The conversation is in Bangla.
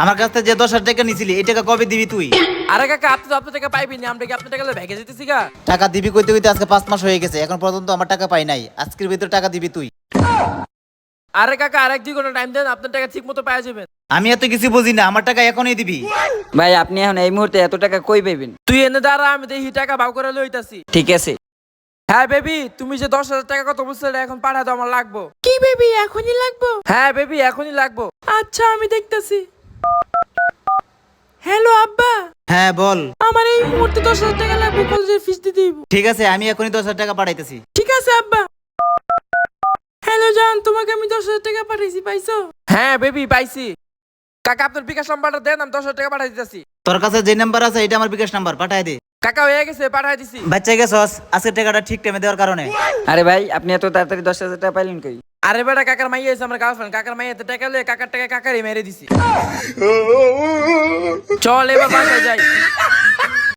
আমার কাছ থেকে যে 10,000 টাকা নিছিলি এই টাকা কবে দিবি তুই? আরে কাকা আপনি তো আপনার টাকা পাইবি না, আমরা কি আপনার টাকা ভেগে যেতেছি গা? টাকা দিবি কইতে কইতে আজকে 5 মাস হয়ে গেছে, এখন পর্যন্ত আমার টাকা পাই নাই। আজকের ভিতর টাকা দিবি তুই। আরে কাকা আর 1-2 ঘন্টা টাইম দেন, আপনার টাকা ঠিক মতো পাওয়া যাবেন। আমি এত কিছু বুঝি না, আমার টাকা এখনই দিবি। ভাই আপনি এখন এই মুহূর্তে এত টাকা কই পাইবেন? তুই এনে দাঁড়া, আমি দেখি টাকা ভাগ করে লইতাছি। ঠিক আছে। হ্যাঁ বেবি, তুমি যে 10,000 টাকা কত বলছো এখন পাঠা দাও, আমার লাগবো। কি বেবি এখনই লাগবো? হ্যাঁ বেবি এখনই লাগবো। আচ্ছা আমি দেখতেছি। হ্যালো আব্বা, হ্যাঁ বল। আমার এই মুহূর্তে 10,000 টাকা লাগবে, কলেজের ফিস দিতে দিব। ঠিক আছে, আমি এখনই 10,000 টাকা পাঠাইতেছি। ঠিক আছে আব্বা। হ্যালো জান, তোমাকে আমি 10,000 টাকা পাঠাইছি, পাইছো? হ্যাঁ বেবি পাইছি। কাকা আপনার বিকাশ নাম্বারটা দেন, আমি 10,000 টাকা পাঠাই দিতেছি। তোর কাছে যে নাম্বার আছে এটা আমার বিকাশ নাম্বার, পাঠাই দে। কাকা হয়ে গেছে, পাঠাই দিছি। বাচ্চা গেছস আজকের টাকাটা ঠিক টাইমে দেওয়ার কারণে। আরে ভাই আপনি এত তাড়াতাড়ি 10,000 টাকা পাইলেন কই? আরে বেটা কাকার মাইয়া এসে আমার গার্লফ্রেন্ড, কাকার মাইয়াতে টাকা লয়ে কাকার টাকা কাকারই মেরে দিছি। চল এবার বাসায় যাই।